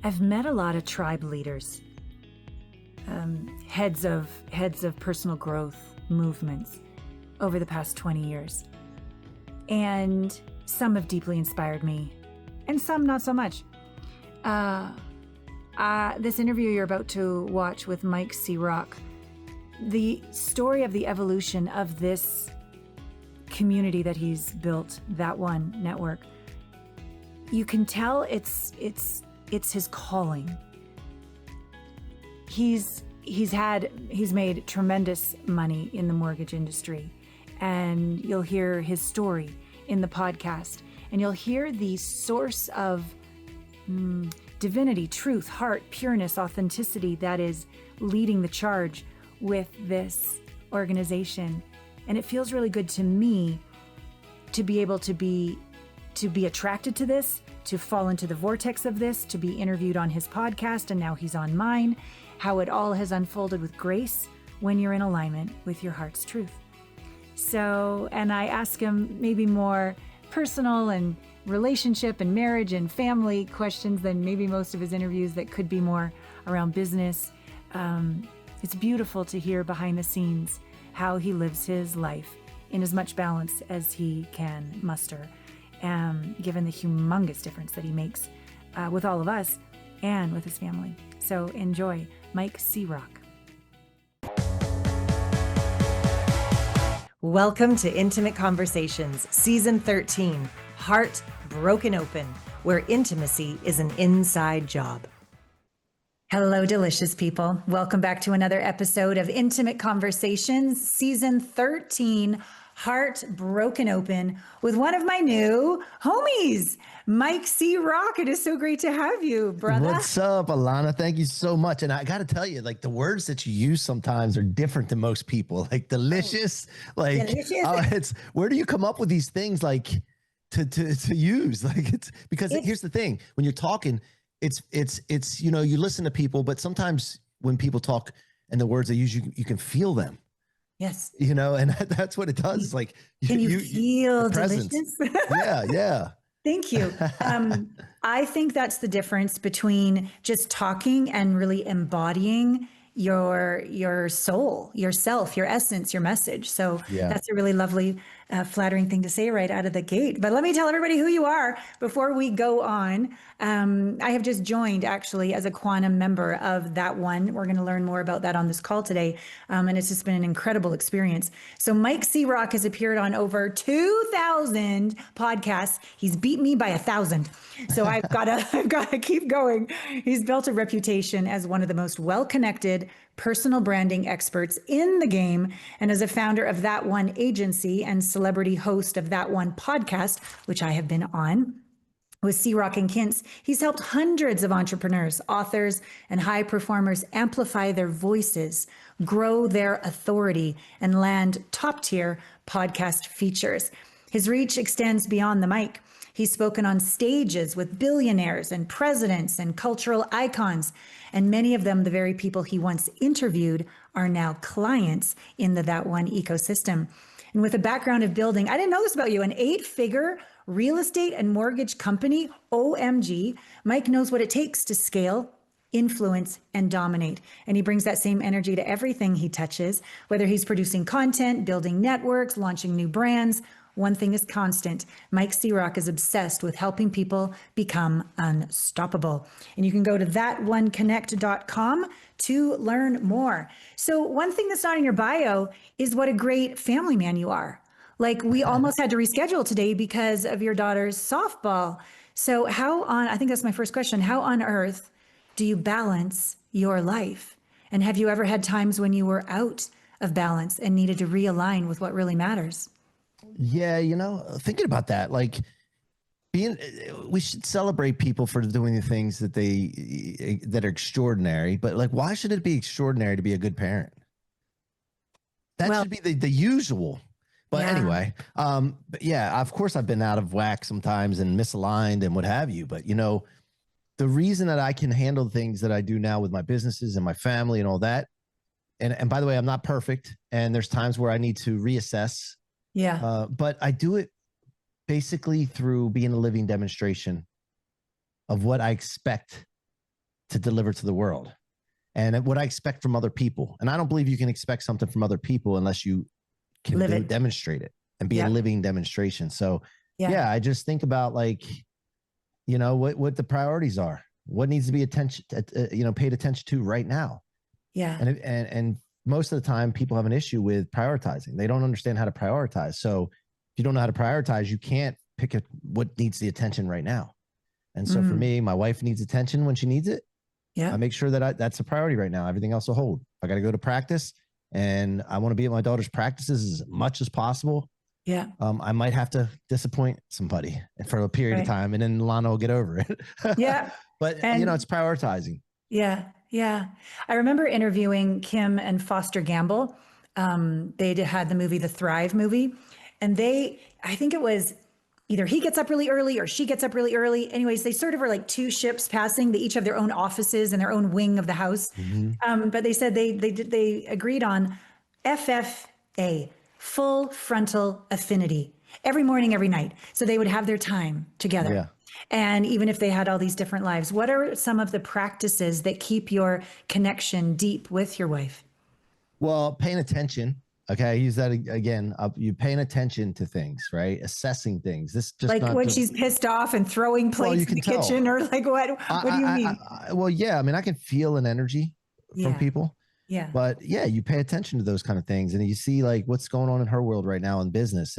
I've met a lot of tribe leaders, heads of personal growth movements over the past 20 years. And some have deeply inspired me, and some not so much. This interview you're about to watch with Mike C-Roc, the story of the evolution of this community that he's built, That One Network, you can tell it's his calling. He's made tremendous money in the mortgage industry, and you'll hear his story in the podcast, and you'll hear the source of divinity, truth, heart, pureness, authenticity that is leading the charge with this organization. And it feels really good to me to be able to be attracted to this, to fall into the vortex of this, to be interviewed on his podcast, and now he's on mine, how it all has unfolded with grace when you're in alignment with your heart's truth. So, and I ask him maybe more personal and relationship and marriage and family questions than maybe most of his interviews that could be more around business. It's beautiful to hear behind the scenes how he lives his life in as much balance as he can muster, given the humongous difference that he makes with all of us and with his family. So enjoy Mike C-Roc. Welcome to Intimate Conversations, Season 13, Heart Broken Open, where intimacy is an inside job. Hello, delicious people. Welcome back to another episode of Intimate Conversations, Season 13, Heart Broken Open, with one of my new homies, Mike C-Roc. It is so great to have you, brother. What's up, Alana? Thank you so much. And I got to tell you, like, the words that you use sometimes are different than most people. Like delicious, like delicious. It's where do you come up with these things, like to use? Like it's because here's the thing: when you're talking, it's you know, you listen to people, but sometimes when people talk and the words they use, you can feel them. Yes. You know, and that's what it does. Like, can you feel delicious? Yeah. Thank you. I think that's the difference between just talking and really embodying your soul, yourself, your essence, your message. So that's a really lovely, flattering thing to say right out of the gate. But let me tell everybody who you are before we go on. I have just joined actually as a quantum member of That One. We're going to learn more about that on this call today. And it's just been an incredible experience. So Mike C-Roc has appeared on over 2,000 podcasts. He's beat me by 1,000. So I've got to keep going. He's built a reputation as one of the most well-connected personal branding experts in the game, and as a founder of That One agency and celebrity host of That One podcast, which I have been on with C-Roc and Kintz, he's helped hundreds of entrepreneurs, authors, and high performers amplify their voices, grow their authority, and land top-tier podcast features. His reach extends beyond the mic. He's spoken on stages with billionaires and presidents and cultural icons, and many of them, the very people he once interviewed, are now clients in the That One ecosystem. And with a background of building, I didn't know this about you, an 8-figure real estate and mortgage company, OMG, Mike knows what it takes to scale, influence, and dominate. And he brings that same energy to everything he touches, whether he's producing content, building networks, launching new brands. One thing is constant. Mike C-Roc is obsessed with helping people become unstoppable. And you can go to thatoneconnect.com to learn more. So one thing that's not in your bio is what a great family man you are. Like, we almost had to reschedule today because of your daughter's softball. So I think that's my first question. How on earth do you balance your life? And have you ever had times when you were out of balance and needed to realign with what really matters? Yeah, you know, thinking about that, like we should celebrate people for doing the things that that are extraordinary, but like, why should it be extraordinary to be a good parent? That should be the usual. But anyway, but yeah, of course I've been out of whack sometimes and misaligned and what have you. But you know, the reason that I can handle things that I do now with my businesses and my family and all that, and by the way, I'm not perfect, and there's times where I need to reassess. Yeah. But I do it basically through being a living demonstration of what I expect to deliver to the world and what I expect from other people. And I don't believe you can expect something from other people unless you can demonstrate it and be a living demonstration. So yeah, I just think about like, you know, what the priorities are, what needs to be paid attention to right now. Yeah. And most of the time people have an issue with prioritizing. They don't understand how to prioritize. So if you don't know how to prioritize, you can't pick what needs the attention right now. And so for me, my wife needs attention when she needs it. Yeah. I make sure that that's a priority right now. Everything else will hold. I got to go to practice and I want to be at my daughter's practices as much as possible. Yeah. I might have to disappoint somebody for a period of time and then Lana will get over it. Yeah. But you know, it's prioritizing. Yeah. Yeah. I remember interviewing Kim and Foster Gamble. They had the movie, the Thrive movie, and I think it was either he gets up really early or she gets up really early. Anyways, they sort of are like two ships passing. They each have their own offices and their own wing of the house. But they said they agreed on FFA, full frontal affinity, every morning, every night. So they would have their time together. Yeah. And even if they had all these different lives, what are some of the practices that keep your connection deep with your wife? Well, paying attention. Okay, I use that again. You paying attention to things, right? Assessing things. This just like not when she's pissed off and throwing plates in the kitchen, or like what? What do you mean? Well, yeah. I mean, I can feel an energy from people. Yeah. But yeah, you pay attention to those kind of things, and you see like what's going on in her world right now in business,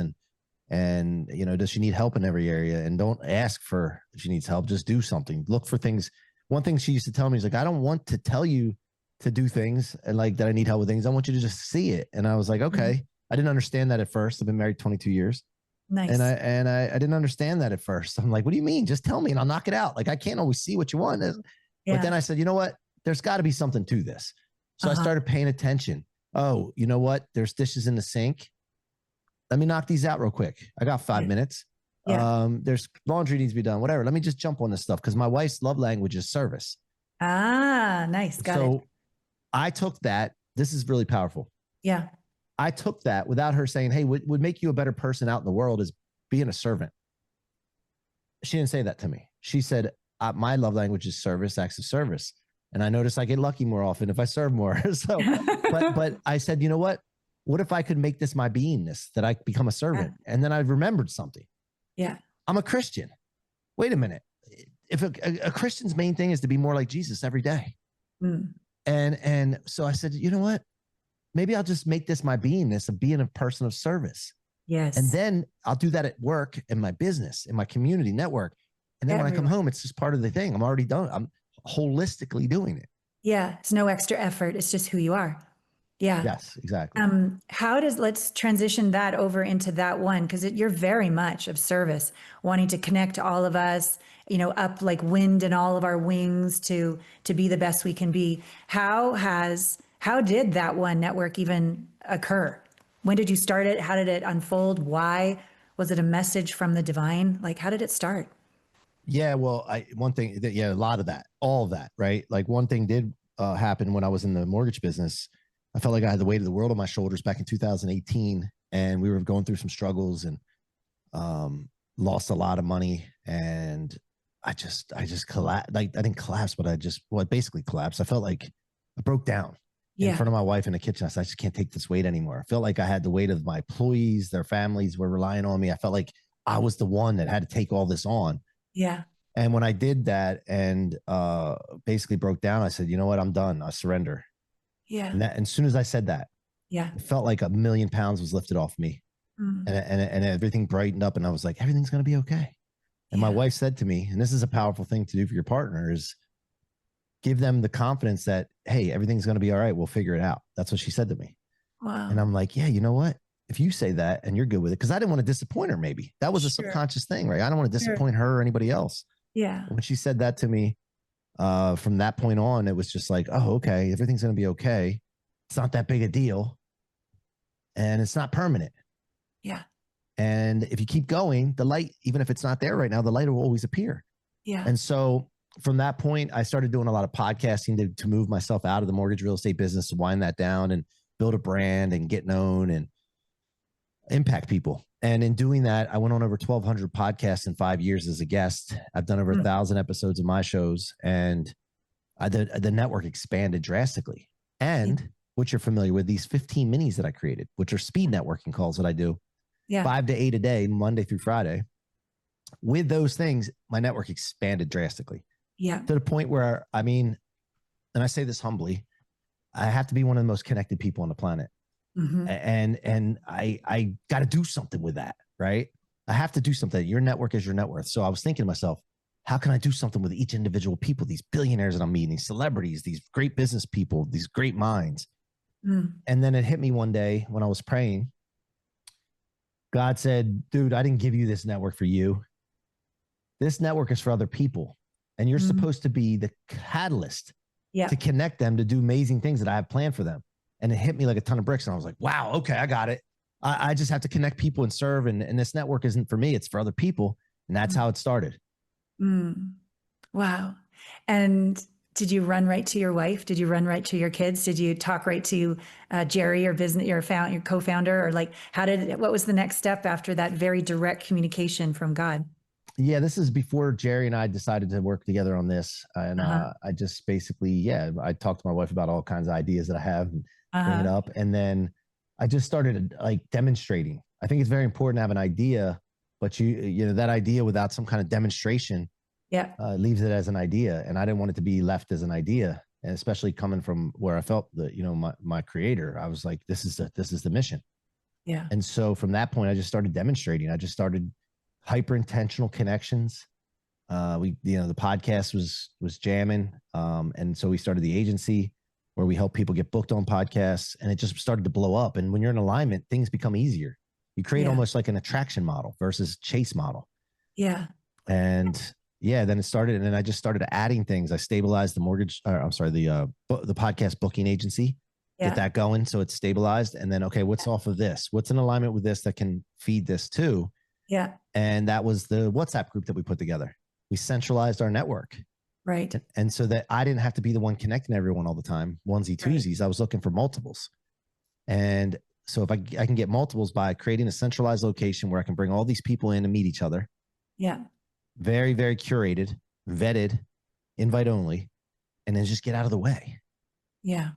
and you know, does she need help in every area? And don't ask for if she needs help. Just do something. Look for things. One thing she used to tell me is like, I don't want to tell you to do things and like that I need help with things. I want you to just see it. And I was like, okay. I didn't understand that at first. I've been married 22 years. Nice. And I didn't understand that at first. I'm like, what do you mean? Just tell me and I'll knock it out. Like I can't always see what you want. But then I said, you know what? There's got to be something to this. So I started paying attention. Oh, you know what? There's dishes in the sink. Let me knock these out real quick. I got 5 minutes. There's laundry needs to be done. Whatever. Let me just jump on this stuff because my wife's love language is service. Ah, nice. Got it. I took that. This is really powerful. Yeah. I took that without her saying, hey, what would make you a better person out in the world is being a servant. She didn't say that to me. She said, my love language is service, acts of service. And I notice I get lucky more often if I serve more. So, but I said, you know what? What if I could make this my beingness, that I become a servant? And then I remembered something. Yeah. I'm a Christian. Wait a minute. If a Christian's main thing is to be more like Jesus every day. And so I said, you know what? Maybe I'll just make this my beingness of being a person of service. Yes. And then I'll do that at work, in my business, in my community network. And then when I come home, it's just part of the thing. I'm already done. I'm holistically doing it. Yeah. It's no extra effort. It's just who you are. Yeah. Yes, exactly. Let's transition that over into that one, because you're very much of service, wanting to connect all of us, you know, up like wind in all of our wings to be the best we can be. How did that one network even occur? When did you start it? How did it unfold? Why? Was it a message from the divine? Like, how did it start? Yeah, well, a lot of that, all of that, right? Like one thing did happen when I was in the mortgage business. I felt like I had the weight of the world on my shoulders back in 2018, and we were going through some struggles and lost a lot of money. And I just collapsed. Like I didn't collapse, but I basically collapsed. I felt like I broke down in front of my wife in the kitchen. I said, I just can't take this weight anymore. I felt like I had the weight of my employees, their families were relying on me. I felt like I was the one that had to take all this on. Yeah. And when I did that and basically broke down, I said, you know what? I'm done. I surrender. Yeah. And as soon as I said that, it felt like 1,000,000 pounds was lifted off me. And everything brightened up. And I was like, everything's going to be okay. And my wife said to me, and this is a powerful thing to do for your partner, is give them the confidence that, hey, everything's going to be all right. We'll figure it out. That's what she said to me. Wow. And I'm like, yeah, you know what? If you say that and you're good with it, because I didn't want to disappoint her, maybe. That was a subconscious thing, right? I don't want to disappoint her or anybody else. Yeah. When she said that to me, from that point on, it was just like, oh, okay, everything's going to be okay. It's not that big a deal. And it's not permanent. Yeah. And if you keep going, the light, even if it's not there right now, the light will always appear. Yeah. And so from that point, I started doing a lot of podcasting to move myself out of the mortgage real estate business, to wind that down and build a brand and get known and impact people. And in doing that, I went on over 1,200 podcasts in 5 years as a guest. I've done over 1,000 episodes of my shows. And the network expanded drastically. And what you're familiar with, these 15 minis that I created, which are speed networking calls that I do 5 to 8 a day, Monday through Friday. With those things, my network expanded drastically. Yeah. To the point where, I mean, and I say this humbly, I have to be one of the most connected people on the planet. Mm-hmm. And I got to do something with that, right? I have to do something. Your network is your net worth. So I was thinking to myself, how can I do something with each individual people, these billionaires that I'm meeting, these celebrities, these great business people, these great minds? Mm. And then it hit me one day when I was praying. God said, dude, I didn't give you this network for you. This network is for other people. And you're supposed to be the catalyst to connect them to do amazing things that I have planned for them. And it hit me like a ton of bricks. And I was like, wow, okay, I got it. I just have to connect people and serve. And this network isn't for me, it's for other people. And that's how it started. Wow. And did you run right to your wife? Did you run right to your kids? Did you talk right to Jerry, your business, your co-founder, or like, what was the next step after that very direct communication from God? Yeah, this is before Jerry and I decided to work together on this. And I just basically, I talked to my wife about all kinds of ideas that I have and bring it up. And then I just started like demonstrating. I think it's very important to have an idea, but you know, that idea without some kind of demonstration leaves it as an idea. And I didn't want it to be left as an idea. And especially coming from where I felt that, you know, my creator, I was like, this is the mission. Yeah. And so from that point, I just started demonstrating. I just started hyper intentional connections. The podcast was jamming. And so we started the agency where we help people get booked on podcasts, and it just started to blow up. And when you're in alignment, things become easier. You create almost like an attraction model versus chase model. Yeah. And then it started, and then I just started adding things. I stabilized the the podcast booking agency, get that going. So it's stabilized. And then, okay, what's off of this? What's in alignment with this that can feed this too? Yeah. And that was the WhatsApp group that we put together. We centralized our network. Right. And so that I didn't have to be the one connecting everyone all the time, onesie twosies. Right. I was looking for multiples. And so if I can get multiples by creating a centralized location where I can bring all these people in and meet each other. Yeah. Very, very curated, vetted, invite only, and then just get out of the way. Yeah.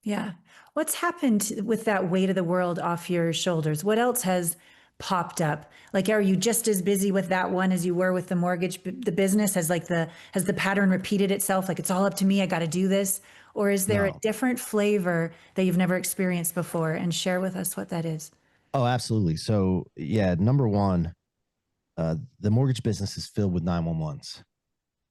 Yeah. What's happened with that weight of the world off your shoulders? What else has popped up? Like, are you just as busy with that one as you were with the mortgage, the business? Has the pattern repeated itself? Like, it's all up to me, I got to do this? Or is there a different flavor that you've never experienced before? And share with us what that is. Oh, absolutely. So number one, the mortgage business is filled with 911s.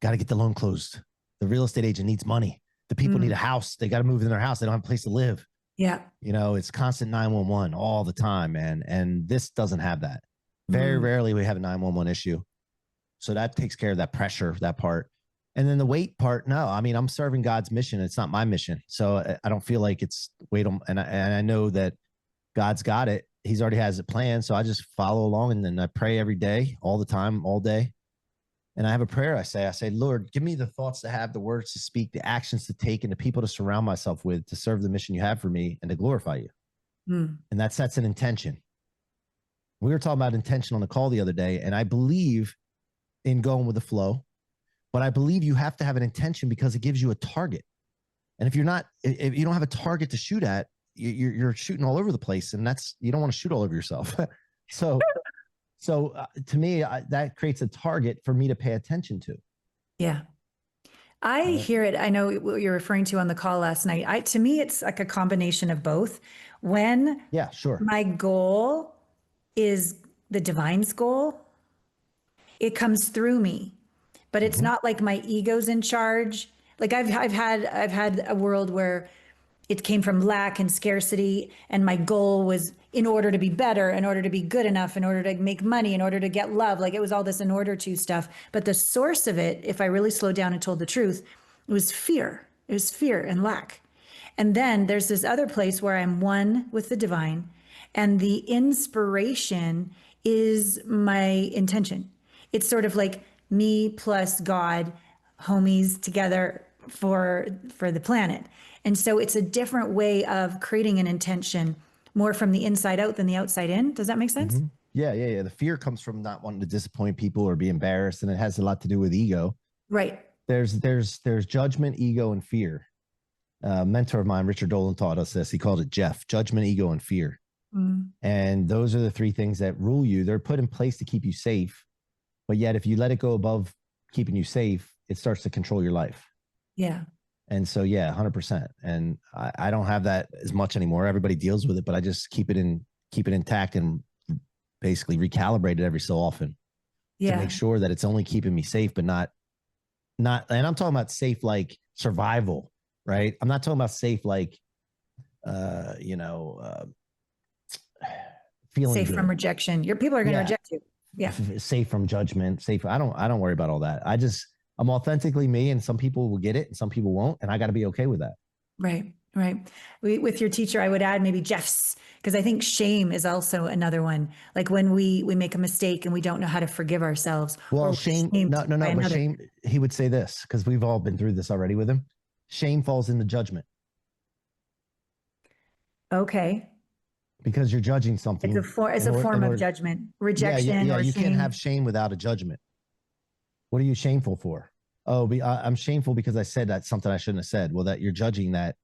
Got to get the loan closed. The real estate agent needs money. The people need a house. They got to move in their house. They don't have a place to live. Yeah. You know, it's constant 911 all the time, man. And this doesn't have that. Very rarely we have a 911 issue. So that takes care of that pressure, that part. And then the weight part, no, I mean, I'm serving God's mission. It's not my mission. So I don't feel like it's weight on, and I know that God's got it. He's already has it planned. So I just follow along, and then I pray every day, all the time, all day. And I have a prayer. I say, Lord, give me the thoughts to have, the words to speak, the actions to take, and the people to surround myself with to serve the mission you have for me and to glorify you. And that sets an intention. We were talking about intention on the call the other day, and I believe in going with the flow, but I believe you have to have an intention because it gives you a target. And if you don't have a target to shoot at, you're shooting all over the place, and you don't want to shoot all over yourself. So to me, that creates a target for me to pay attention to. Yeah. I hear it. I know what you're referring to on the call last night. To me, it's like a combination of both. When my goal is the divine's goal, it comes through me, but it's not like my ego's in charge. Like I've had a world where it came from lack and scarcity, and my goal was in order to be better, in order to be good enough, in order to make money, in order to get love. Like it was all this in order to stuff. But the source of it, if I really slowed down and told the truth, it was fear. It was fear and lack. And then there's this other place where I'm one with the divine, and the inspiration is my intention. It's sort of like me plus God, homies together for the planet. And so it's a different way of creating an intention, more from the inside out than the outside in. Does that make sense? Mm-hmm. Yeah. The fear comes from not wanting to disappoint people or be embarrassed, and it has a lot to do with ego. Right. There's judgment, ego, and fear. Mentor of mine, Richard Dolan, taught us this. He called it Jeff: judgment, ego, and fear. Mm. And those are the three things that rule you. They're put in place to keep you safe, but yet if you let it go above keeping you safe, it starts to control your life. Yeah. And so, yeah, 100%. And I don't have that as much anymore. Everybody deals with it, but I just keep it intact and basically recalibrate it every so often to make sure that it's only keeping me safe, but not, and I'm talking about safe, like survival, right? I'm not talking about safe, like, feeling safe good. From rejection. Your people are going to reject you. Yeah. Safe from judgment, safe. I don't worry about all that. I'm authentically me, and some people will get it and some people won't. And I got to be okay with that. Right. Right. With your teacher, I would add maybe Jeff's, because I think shame is also another one. Like when we make a mistake and we don't know how to forgive ourselves. Well, shame, no, but shame, he would say this, because we've all been through this already with him. Shame falls into judgment. Okay. Because you're judging something. It's a form of judgment, rejection. Yeah, or you shame. can't have shame without a judgment. What are you shameful for? Oh, I'm shameful because I said that something I shouldn't have said. Well, that you're judging that.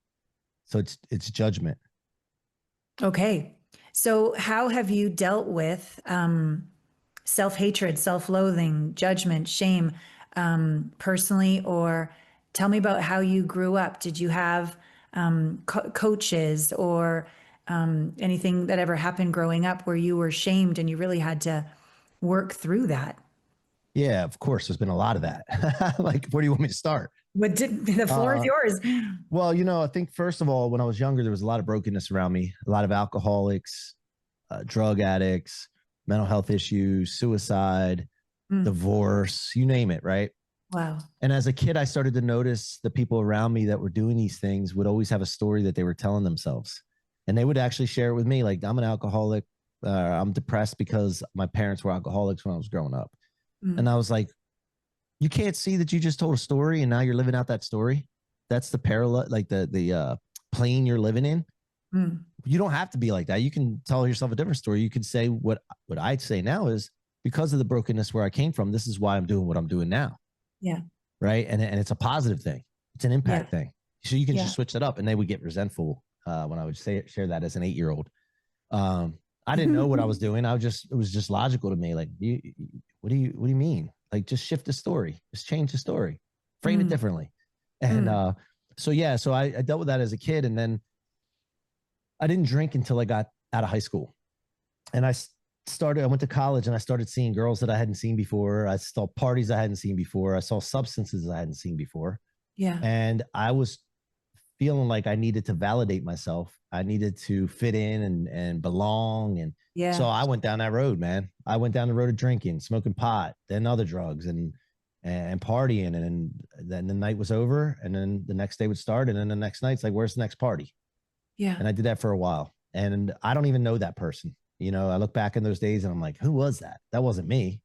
So it's judgment. Okay. So how have you dealt with self-hatred, self-loathing, judgment, shame, personally? Or tell me about how you grew up. Did you have coaches or anything that ever happened growing up where you were shamed and you really had to work through that? Yeah, of course. There's been a lot of that. Like, where do you want me to start? The floor is yours. Well, I think first of all, when I was younger, there was a lot of brokenness around me, a lot of alcoholics, drug addicts, mental health issues, suicide, divorce, you name it, right? Wow. And as a kid, I started to notice the people around me that were doing these things would always have a story that they were telling themselves. And they would actually share it with me. Like, I'm an alcoholic. I'm depressed because my parents were alcoholics when I was growing up. And I was like, you can't see that you just told a story and now you're living out that story. That's the parallel, like the plane you're living in. You don't have to be like that. You can tell yourself a different story. You could say what I'd say now is, because of the brokenness where I came from, this is why I'm doing what I'm doing now. Yeah. Right. And it's a positive thing. It's an impact thing. So you can just switch that up. And they would get resentful when I would share that as an 8-year-old. I didn't know what I was doing. It was just logical to me. Like, what do you mean? Like, just shift the story, just change the story, frame it differently. And so I dealt with that as a kid. And then I didn't drink until I got out of high school. And I went to college and I started seeing girls that I hadn't seen before. I saw parties I hadn't seen before. I saw substances I hadn't seen before. Yeah. And I was feeling like I needed to validate myself. I needed to fit in and belong. And so I went down that road, man. I went down the road of drinking, smoking pot, then other drugs and partying. And then the night was over and then the next day would start. And then the next night's like, where's the next party? Yeah. And I did that for a while. And I don't even know that person. I look back in those days and I'm like, who was that? That wasn't me.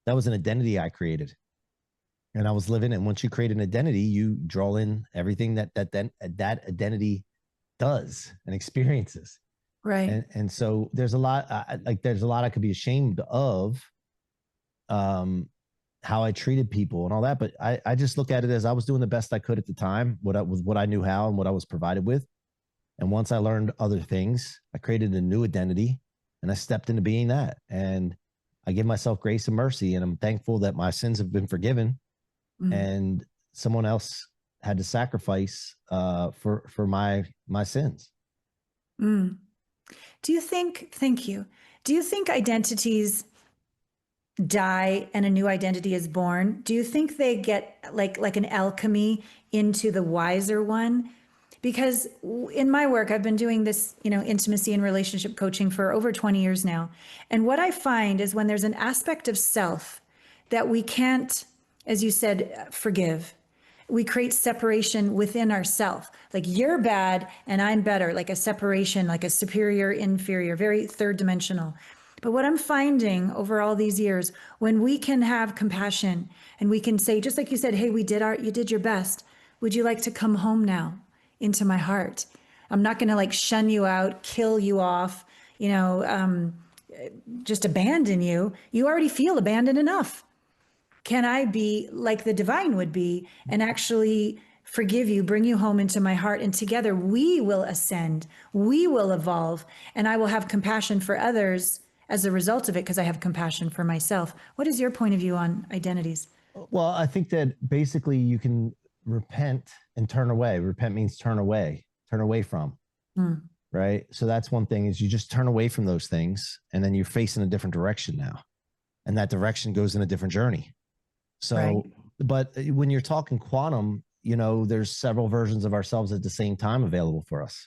That was an identity I created. And I was living. And once you create an identity, you draw in everything that identity does and experiences. Right. And so there's a lot, there's a lot I could be ashamed of, how I treated people and all that. But I just look at it as I was doing the best I could at the time, what I knew how and what I was provided with. And once I learned other things, I created a new identity and I stepped into being that. And I give myself grace and mercy. And I'm thankful that my sins have been forgiven. And someone else had to sacrifice for my sins. Do you think, thank you. Do you think identities die and a new identity is born? Do you think they get like an alchemy into the wiser one? Because in my work, I've been doing this, intimacy and relationship coaching for over 20 years now. And what I find is when there's an aspect of self that we can't, as you said, forgive, we create separation within ourselves. Like, you're bad and I'm better, like a separation, like a superior, inferior, very third dimensional. But what I'm finding over all these years, when we can have compassion and we can say, just like you said, hey, you did your best. Would you like to come home now into my heart? I'm not going to shun you out, kill you off, just abandon you. You already feel abandoned enough. can I be like the divine would be and actually forgive you, bring you home into my heart, and together we will ascend, we will evolve, and I will have compassion for others as a result of it because I have compassion for myself. What is your point of view on identities? Well, I think that basically you can repent and turn away. Repent means turn away from. Mm, Right. So that's one thing is you just turn away from those things and then you're facing a different direction now. And that direction goes in a different journey. So, right. but when you're talking quantum, you know, there's several versions of ourselves at the same time available for us.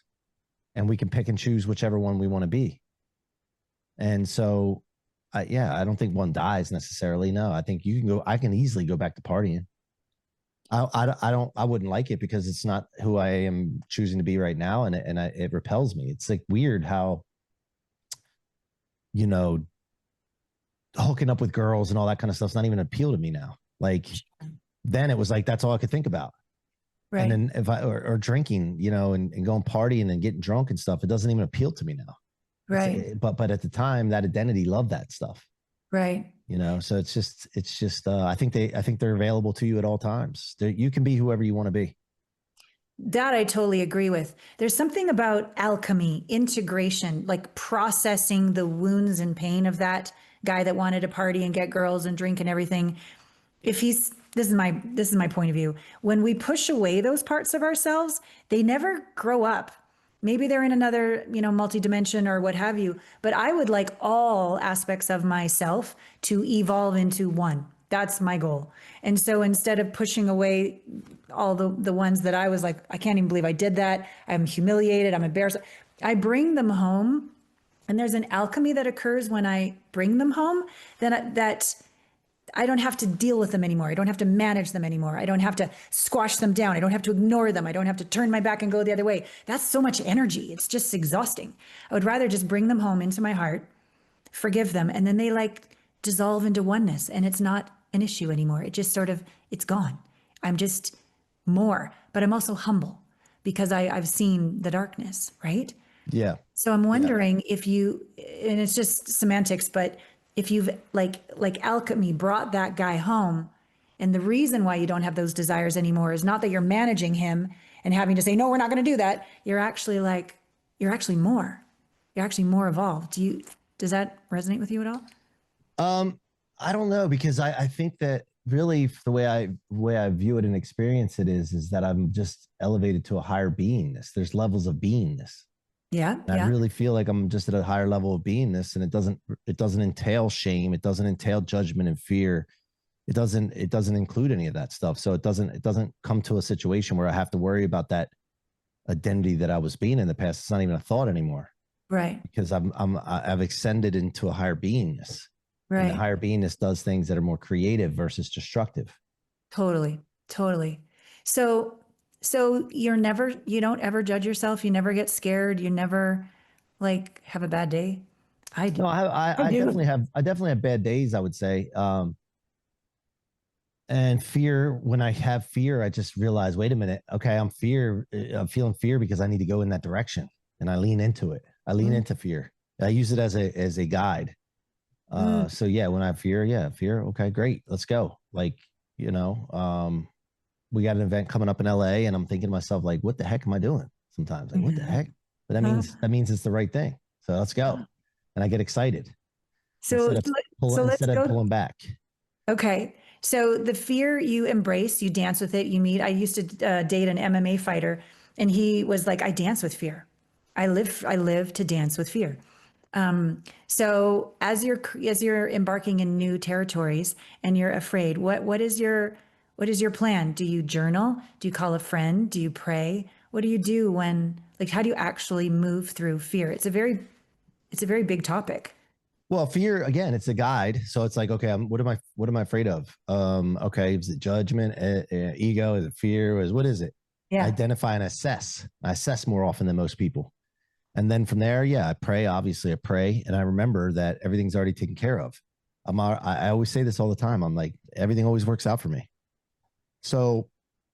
And we can pick and choose whichever one we want to be. And so, yeah, I don't think one dies necessarily. No, I think you can go, I can easily go back to partying. I wouldn't like it because it's not who I am choosing to be right now. And it repels me. It's like weird how, you know, hooking up with girls and all that kind of stuff's not even appeal to me now. Like then it was like, that's all I could think about. Right. And then if or drinking, you know, and going partying and getting drunk and stuff, it doesn't even appeal to me now. Right. But at the time that identity loved that stuff. Right. You know, so it's just I think they're available to you at all times. You can be whoever you want to be. That I totally agree with. There's something about alchemy, integration, like processing the wounds and pain of that guy that wanted to party and get girls and drink and everything. If he's this is my point of view. When we push away those parts of ourselves, they never grow up. Maybe they're in another, multi-dimension or what have you, but I would like all aspects of myself to evolve into one. That's my goal. And so instead of pushing away all the ones that I was like, I can't even believe I did that. I'm humiliated. I'm embarrassed. I bring them home, and there's an alchemy that occurs when I bring them home that I don't have to deal with them anymore. I don't have to manage them anymore. I don't have to squash them down. I don't have to ignore them. I don't have to turn my back and go the other way. That's so much energy. It's just exhausting. I would rather just bring them home into my heart, forgive them, and then they like dissolve into oneness, and it's not an issue anymore. It just sort of, it's gone. I'm just more, but I'm also humble because I've seen the darkness, right? Yeah. So I'm wondering if you, and it's just semantics, but if you've like alchemy brought that guy home, and the reason why you don't have those desires anymore is not that you're managing him and having to say, no, we're not going to do that. You're actually more. You're actually more evolved. Does that resonate with you at all? I don't know, because I think that really the way I view it and experience it is that I'm just elevated to a higher beingness. There's levels of beingness. Yeah. And I really feel like I'm just at a higher level of beingness, and it doesn't entail shame. It doesn't entail judgment and fear. It doesn't include any of that stuff. So it doesn't come to a situation where I have to worry about that identity that I was being in the past. It's not even a thought anymore. Right. Because I've ascended into a higher beingness. Right. And the higher beingness does things that are more creative versus destructive. Totally. So you don't ever judge yourself. You never get scared. You never like have a bad day. I do. No, I definitely have bad days, I would say. And fear, when I have fear, I just realize, wait a minute. Okay. I'm feeling fear because I need to go in that direction, and I lean into it. I lean into fear. I use it as a guide. So yeah, when I have fear, okay, great, let's go. Like, we got an event coming up in LA, and I'm thinking to myself, like, what the heck am I doing? Sometimes, like, what the heck? But that means it's the right thing. So let's go. And I get excited. So instead of pulling back. Okay. So the fear you embrace, you dance with it, you meet. I used to date an MMA fighter, and he was like, I dance with fear. I live to dance with fear. So as you're embarking in new territories and you're afraid, what is your plan? Do you journal? Do you call a friend? Do you pray? What do you do how do you actually move through fear? It's a very big topic. Well, fear, again, it's a guide. So it's like, okay, what am I afraid of? Okay, is it judgment, ego? Is it fear? What is it? Yeah. Identify and assess. I assess more often than most people. And then from there, I pray. Obviously, I pray, and I remember that everything's already taken care of. I always say this all the time. I'm like, everything always works out for me. So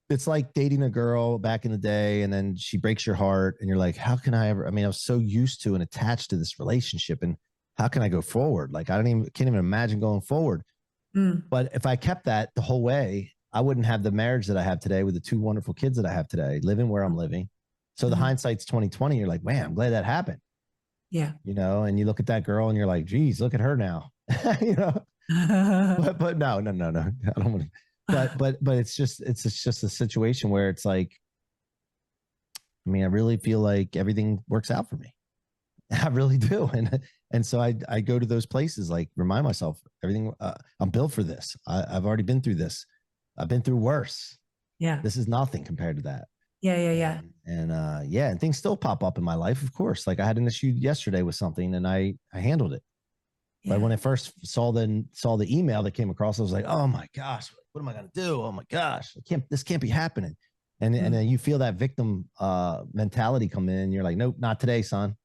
it's like dating a girl back in the day, and then she breaks your heart, and you're like, how can I ever? I mean, I was so used to and attached to this relationship, and how can I go forward? Like, can't even imagine going forward. Mm. But if I kept that the whole way, I wouldn't have the marriage that I have today with the two wonderful kids that I have today, living where I'm living. So the hindsight's 2020. You're like, man, I'm glad that happened. Yeah. You know, and you look at that girl and you're like, geez, look at her now. You know, but no. I don't want to. But it's just a situation where it's like, I mean, I really feel like everything works out for me. I really do, and so I go to those places, like remind myself everything. I'm built for this. I've already been through this. I've been through worse. Yeah. This is nothing compared to that. Yeah. And things still pop up in my life, of course. Like I had an issue yesterday with something, and I handled it. Yeah. But when I first saw the email that came across, I was like, oh my gosh, what am I gonna do? Oh my gosh, this can't be happening. And then you feel that victim mentality come in. You're like, nope, not today, son.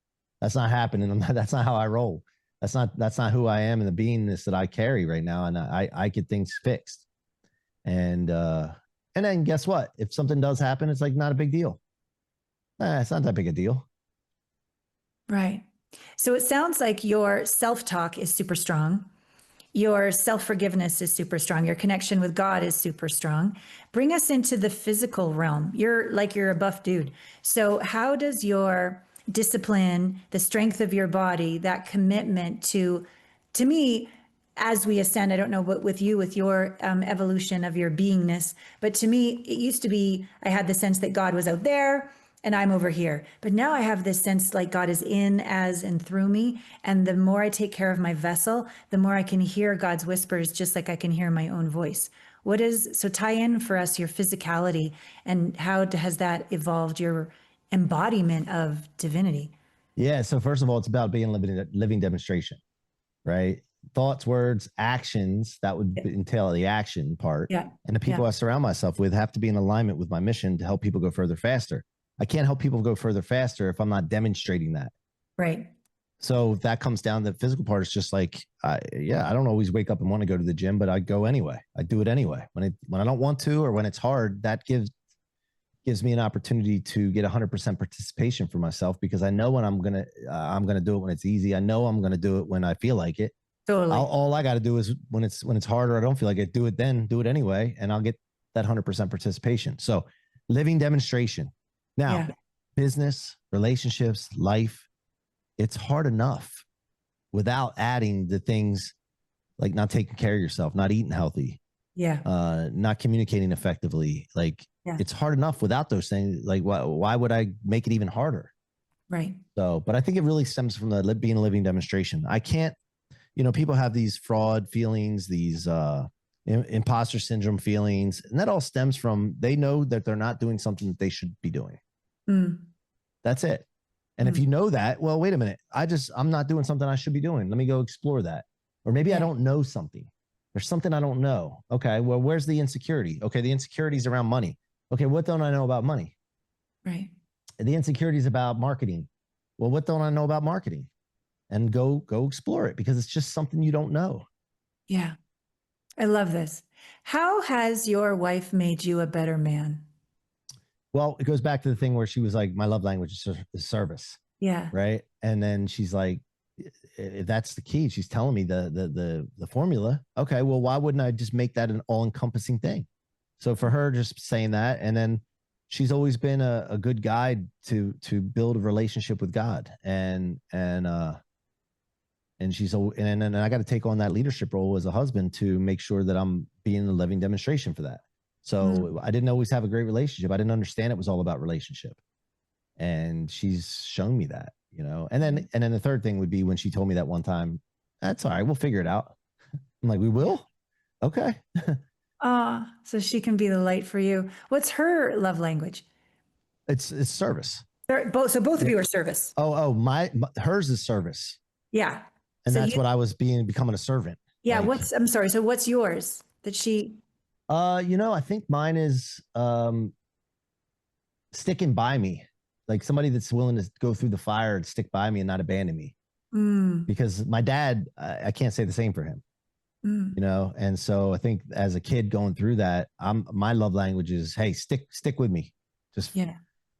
That's not happening. That's not how I roll. That's not who I am and the beingness that I carry right now. And I get things fixed. And then guess what? If something does happen, it's like not a big deal. It's not that big a deal. Right. So it sounds like your self-talk is super strong. Your self-forgiveness is super strong. Your connection with God is super strong. Bring us into the physical realm. You're a buff dude. So how does your discipline, the strength of your body, that commitment to me, as we ascend, I don't know what with you, with your evolution of your beingness, but to me, it used to be, I had the sense that God was out there and I'm over here. But now I have this sense like God is in, as, and through me. And the more I take care of my vessel, the more I can hear God's whispers, just like I can hear my own voice. So tie in for us your physicality and how has that evolved your embodiment of divinity? Yeah. So first of all, it's about being a living demonstration, right? Thoughts, words, actions, that would entail the action part. Yeah. And the people I surround myself with have to be in alignment with my mission to help people go further faster. I can't help people go further faster if I'm not demonstrating that. Right. So that comes down to the physical part. It's just like, I don't always wake up and want to go to the gym, but I go anyway. I do it anyway. When I don't want to, or when it's hard, that gives me an opportunity to get 100% participation for myself, because I know when I'm going to do it when it's easy. I know I'm going to do it when I feel like it. Totally. All I got to do is when it's hard or I don't feel like it, do it anyway. And I'll get that 100% participation. So living demonstration. Now, business, relationships, life, it's hard enough without adding the things like not taking care of yourself, not eating healthy, not communicating effectively. Like it's hard enough without those things. Like why would I make it even harder? Right. So, but I think it really stems from being a living demonstration. I can't, people have these fraud feelings, these imposter syndrome feelings, and that all stems from they know that they're not doing something that they should be doing. That's it. And if you know that, well, wait a minute, I'm not doing something I should be doing. Let me go explore that. Or maybe I don't know something. There's something I don't know. Okay, well, where's the insecurity? Okay, the insecurity is around money. Okay, what don't I know about money? Right. The insecurity is about marketing. Well, what don't I know about marketing? And go explore it, because it's just something you don't know. Yeah. I love this. How has your wife made you a better man? Well, it goes back to the thing where she was like, my love language is service. Yeah. Right. And then she's like, if that's the key, she's telling me the formula. Okay, well, why wouldn't I just make that an all-encompassing thing? So for her, just saying that, and then she's always been a good guide to build a relationship with God, and she's and I got to take on that leadership role as a husband to make sure that I'm being a living demonstration for that. So I didn't always have a great relationship. I didn't understand it was all about relationship, and she's shown me that, And then the third thing would be when she told me that one time, that's all right, we'll figure it out. I'm like, we will? Okay. So she can be the light for you. What's her love language? It's service. So both of you are service. Hers is service. Yeah. And so that's what I was becoming a servant. Yeah. I'm sorry. So what's yours that she? I think mine is sticking by me, like somebody that's willing to go through the fire and stick by me and not abandon me. Because my dad, I can't say the same for him. And so I think as a kid going through that, my love language is, hey, stick with me, just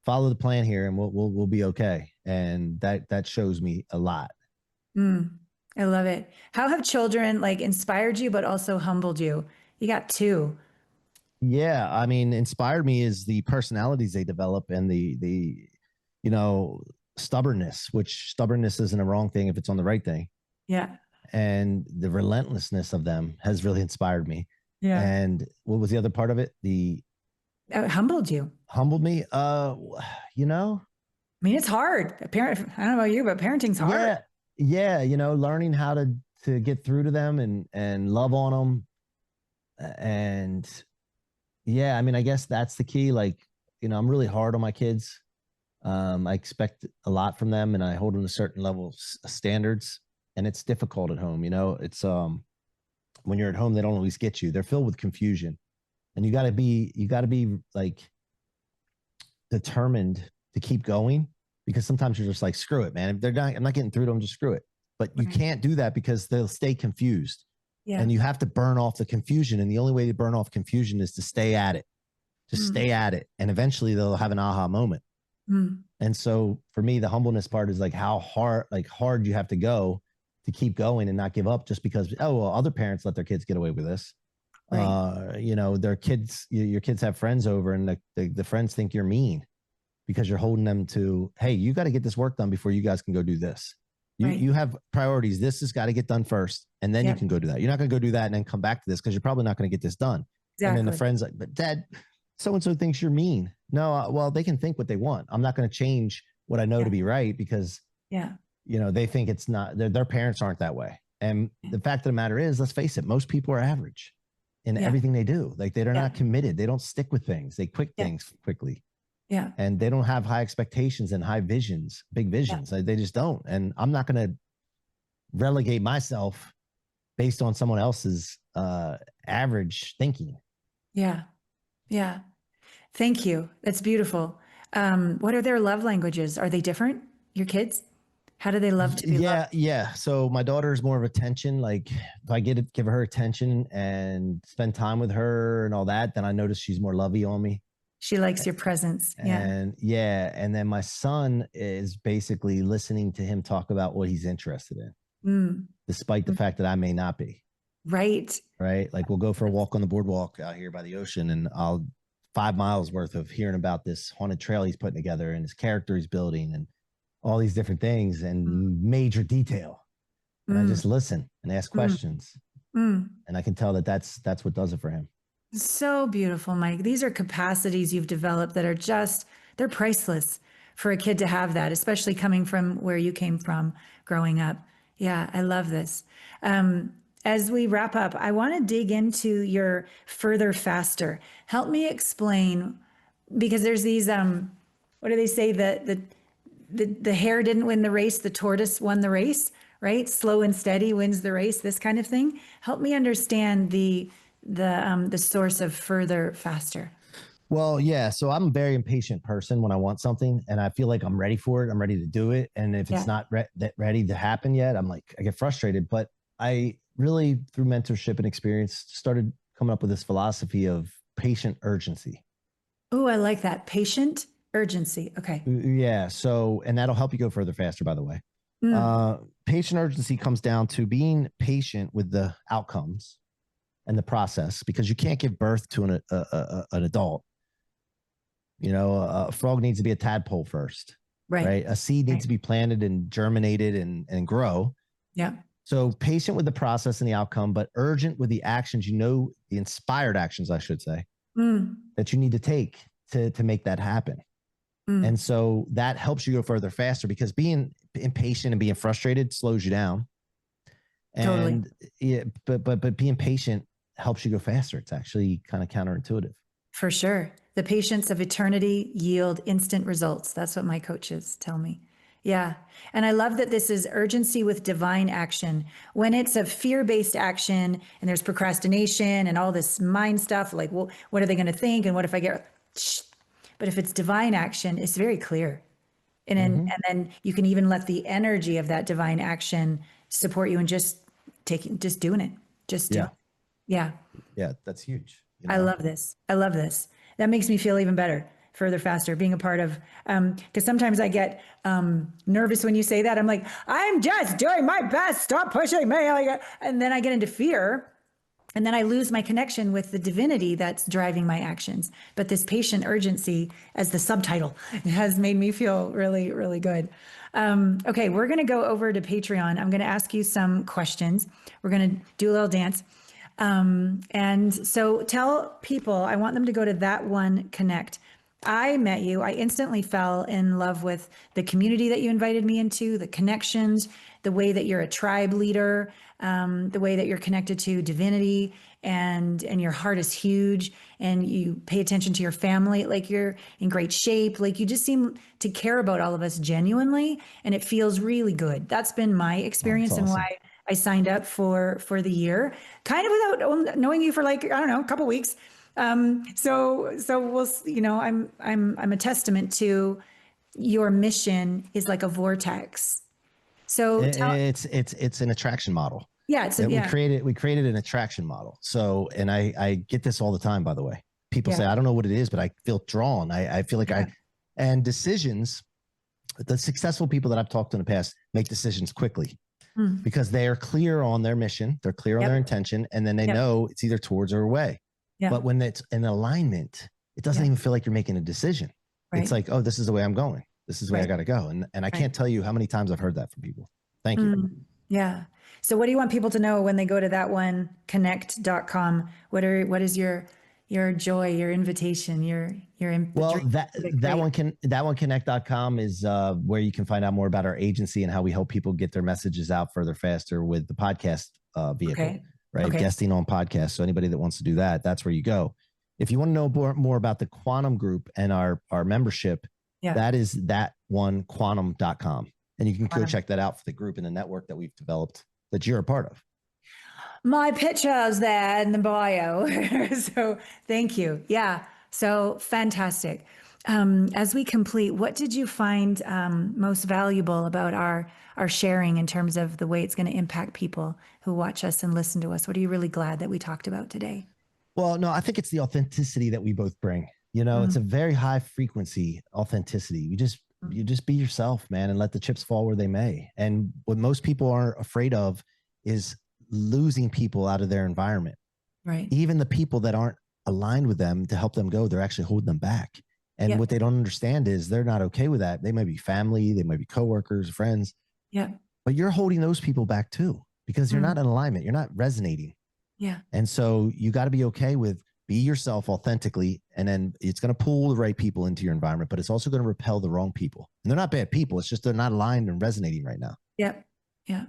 follow the plan here, and we'll be okay. And that shows me a lot. I love it. How have children like inspired you, but also humbled you? You got two. Yeah, I mean, inspired me is the personalities they develop and you know, stubbornness, which stubbornness isn't a wrong thing if it's on the right thing. Yeah. And the relentlessness of them has really inspired me. Yeah. And what was the other part of it? The Humbled you. humbled me. You know, I mean, it's hard. A parent, I don't know about you, but parenting's hard. yeah, yeah, you know, learning how to get through to them and love on them. And yeah, I mean, I guess that's the key. Like, you know, I'm really hard on my kids. I expect a lot from them and I hold them to certain levels of standards. And it's difficult at home, you know. It's when you're at home, they don't always get you. They're filled with confusion. And you gotta be like determined to keep going because sometimes you're just like, screw it, man. If I'm not getting through to them, just screw it. But you can't do that because they'll stay confused. Yeah. And you have to burn off the confusion. And the only way to burn off confusion is to stay at it. Just stay at it. And eventually they'll have an aha moment. And so for me, the humbleness part is like how hard you have to go to keep going and not give up just because, oh, well, other parents let their kids get away with this. Right. You know, their kids, your kids have friends over and the friends think you're mean because you're holding them to, hey, you got to get this work done before you guys can go do this. You have priorities. This has got to get done first, and then you can go do that. You're not going to go do that and then come back to this because you're probably not going to get this done. Exactly. And then the friend's like, but Dad, so-and-so thinks you're mean. No, well, they can think what they want. I'm not going to change what I know to be right because, you know, they think it's not, their parents aren't that way. And the fact of the matter is, let's face it, most people are average in everything they do. Like they're not committed. They don't stick with things. They quit things quickly. Yeah. And they don't have high expectations and high visions, big visions. They just don't. And I'm not going to relegate myself based on someone else's average thinking. Yeah. Yeah. Thank you. That's beautiful. What are their love languages? Are they different? Your kids? How do they love to be loved? Yeah. So my daughter is more of attention. Like if I give her attention and spend time with her and all that, then I notice she's more lovey on me. She likes your presence. And and then my son is basically listening to him talk about what he's interested in, despite the fact that I may not be. Right. Like we'll go for a walk on the boardwalk out here by the ocean and I'll 5 miles worth of hearing about this haunted trail he's putting together and his character he's building and all these different things and major detail. And I just listen and ask questions. And I can tell that that's what does it for him. So beautiful, Mike. These are capacities you've developed that are they're priceless for a kid to have that, especially coming from where you came from growing up. Yeah, I love this. As we wrap up, I want to dig into your further, faster. Help me explain, because there's these, what do they say? The hare didn't win the race, the tortoise won the race, right? Slow and steady wins the race, this kind of thing. Help me understand the source of further, faster. Well, yeah. So I'm a very impatient person when I want something and I feel like I'm ready for it. I'm ready to do it. And if it's not ready to happen yet, I'm like, I get frustrated. But I really, through mentorship and experience, started coming up with this philosophy of patient urgency. Oh, I like that. Patient urgency. Okay. Yeah. So, and that'll help you go further, faster, by the way. Patient urgency comes down to being patient with the outcomes and the process, because you can't give birth to an adult. You know, a frog needs to be a tadpole first, right? A seed needs to be planted and germinated and grow. Yeah. So patient with the process and the outcome, but urgent with the actions, you know, the inspired actions, I should say, that you need to take to make that happen. And so that helps you go further, faster, because being impatient and being frustrated slows you down. And but being patient helps you go faster. It's actually kind of counterintuitive. For sure. The patience of eternity yield instant results. That's what my coaches tell me. Yeah. And I love that this is urgency with divine action. When it's a fear-based action and there's procrastination and all this mind stuff, like, well, what are they going to think? And what if I get, but if it's divine action, it's very clear. And then you can even let the energy of that divine action support you and just doing it. Just do it. Yeah. Yeah. That's huge. You know? I love this. I love this. That makes me feel even better. further, faster, being a part of, because sometimes I get nervous when you say that. I'm like, I'm just doing my best. Stop pushing me. And then I get into fear. And then I lose my connection with the divinity that's driving my actions. But this patient urgency as the subtitle has made me feel really, really good. Okay, we're going to go over to Patreon. I'm going to ask you some questions. We're going to do a little dance. And so tell people, I want them to go to That One Connect. I met you. I instantly fell in love with the community that you invited me into, the connections, the way that you're a tribe leader, the way that you're connected to divinity, and your heart is huge, and you pay attention to your family, like you're in great shape, like you just seem to care about all of us genuinely, and it feels really good. That's been my experience. That's awesome. And why I signed up for the year, kind of without knowing you for like, I don't know, a couple weeks. So we'll, I'm a testament to your mission is like a vortex. So It's an attraction model. Yeah, we created an attraction model. So, and I get this all the time, by the way. People say, I don't know what it is, but I feel drawn. I feel like and decisions, the successful people that I've talked to in the past make decisions quickly because they are clear on their mission. They're clear on their intention. And then they know it's either towards or away. Yeah. But when it's an alignment, it doesn't even feel like you're making a decision. Right. It's like, oh, this is the way I'm going. This is the way I got to go. And I can't tell you how many times I've heard that from people. Thank you. Yeah. So what do you want people to know when they go to thatoneconnect.com? What is your joy, your invitation, thatoneconnect.com is where you can find out more about our agency and how we help people get their messages out further, faster with the podcast vehicle, right? Guesting on podcasts. So anybody that wants to do that, that's where you go. If you want to know more about the Quantum Group and our membership, that is thatonequantum.com. And you can go check that out for the group and the network that we've developed that you're a part of. My picture's there in the bio. So thank you. Yeah. So fantastic. As we complete, what did you find most valuable about our sharing in terms of the way it's going to impact people who watch us and listen to us? What are you really glad that we talked about today? Well, no, I think it's the authenticity that we both bring. It's a very high frequency authenticity. You just be yourself, man, and let the chips fall where they may. And what most people are afraid of is losing people out of their environment. Right. Even the people that aren't aligned with them to help them go, they're actually holding them back. And what they don't understand is they're not okay with that. They might be family, they might be coworkers, friends. Yeah. But you're holding those people back too, because you're not in alignment. You're not resonating. Yeah. And so you got to be okay with be yourself authentically, and then it's going to pull the right people into your environment, but it's also going to repel the wrong people. And they're not bad people. It's just they're not aligned and resonating right now. Yep. Yeah.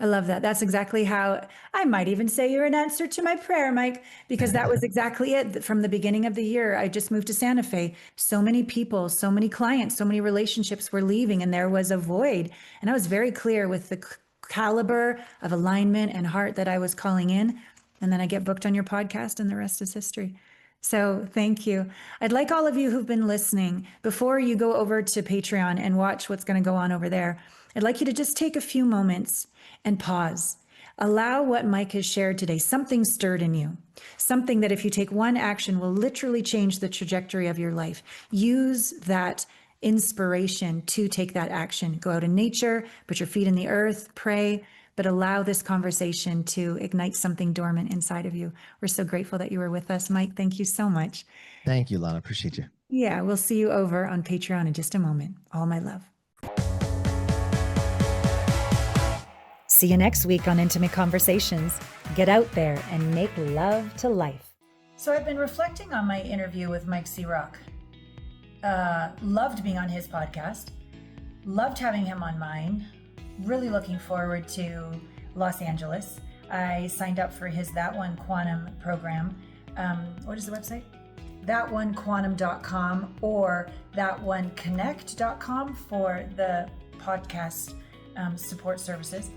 I love that. That's exactly how I might even say you're an answer to my prayer, Mike, because that was exactly it from the beginning of the year. I just moved to Santa Fe. So many people, so many clients, so many relationships were leaving, and there was a void. And I was very clear with the caliber of alignment and heart that I was calling in. And then I get booked on your podcast, and the rest is history. So thank you. I'd like all of you who've been listening, before you go over to Patreon and watch what's going to go on over there, I'd like you to just take a few moments and pause. Allow what Mike has shared today, something stirred in you, something that if you take one action will literally change the trajectory of your life. Use that inspiration to take that action. Go out in nature, put your feet in the earth, pray, but allow this conversation to ignite something dormant inside of you. We're so grateful that you were with us, Mike. Thank you so much. Thank you, Lana. Appreciate you. Yeah, we'll see you over on Patreon in just a moment. All my love. See you next week on Intimate Conversations. Get out there and make love to life. So I've been reflecting on my interview with Mike C-Roc. Loved being on his podcast. Loved having him on mine. Really looking forward to Los Angeles. I signed up for his That One Quantum program. What is the website? Thatonequantum.com or thatoneconnect.com for the podcast support services.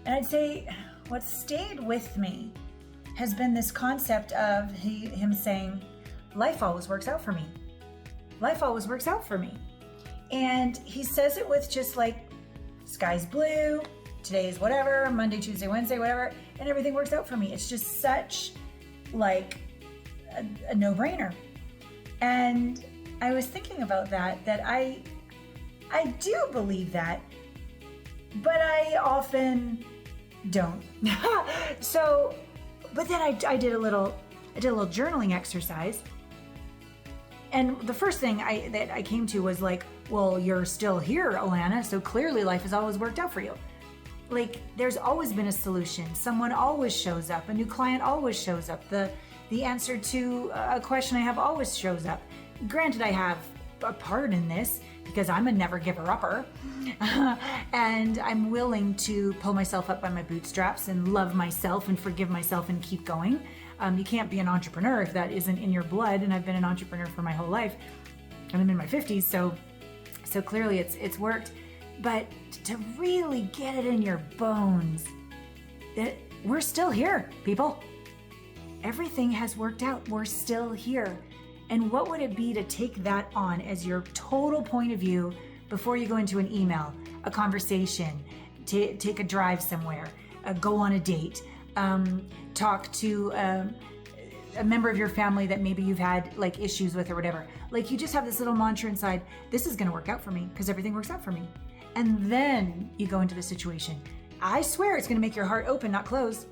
And I'd say what stayed with me has been this concept of him saying, life always works out for me. Life always works out for me. And he says it with just like, sky's blue, today is whatever, Monday, Tuesday, Wednesday, whatever, and everything works out for me. It's just such like a no-brainer. And I was thinking about that I do believe that, but I often don't. So, but then I did a little journaling exercise. And the first thing that I came to was like, well, you're still here, Alana, so clearly life has always worked out for you. Like, there's always been a solution. Someone always shows up. A new client always shows up. The answer to a question I have always shows up. Granted, I have a part in this because I'm a never giver upper, and I'm willing to pull myself up by my bootstraps and love myself and forgive myself and keep going. You can't be an entrepreneur if that isn't in your blood, and I've been an entrepreneur for my whole life, and I'm in my 50s, so clearly it's worked. But to really get it in your bones that we're still here, people. Everything has worked out. We're still here. And what would it be to take that on as your total point of view before you go into an email, a conversation, take a drive somewhere, go on a date, talk to a member of your family that maybe you've had like issues with or whatever. Like, you just have this little mantra inside, this is going to work out for me because everything works out for me. And then you go into the situation. I swear it's going to make your heart open, not close.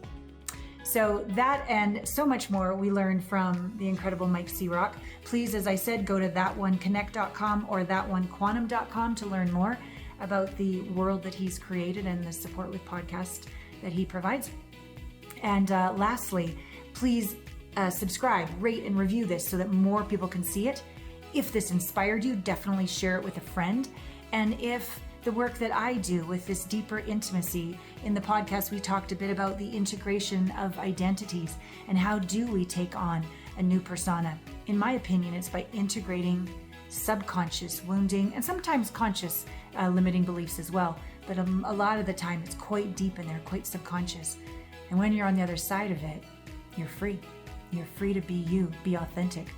So that and so much more we learned from the incredible Mike C-Roc. Please, as I said, go to thatoneconnect.com or thatonequantum.com to learn more about the world that he's created and the support with podcasts that he provides. And lastly, please subscribe, rate, and review this so that more people can see it. If this inspired you, definitely share it with a friend. And if the work that I do with this deeper intimacy, in the podcast we talked a bit about the integration of identities and how do we take on a new persona. In my opinion, it's by integrating subconscious wounding and sometimes conscious limiting beliefs as well. But a lot of the time it's quite deep in there, quite subconscious. And when you're on the other side of it, you're free. You're free to be you, be authentic.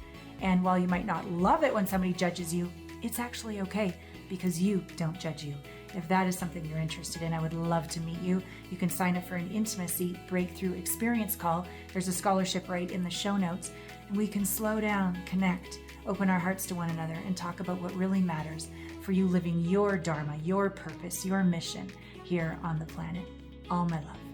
And while you might not love it when somebody judges you, it's actually okay because you don't judge you. If that is something you're interested in, I would love to meet you. You can sign up for an intimacy breakthrough experience call. There's a scholarship right in the show notes. And we can slow down, connect, open our hearts to one another, and talk about what really matters for you living your dharma, your purpose, your mission here on the planet. All my love.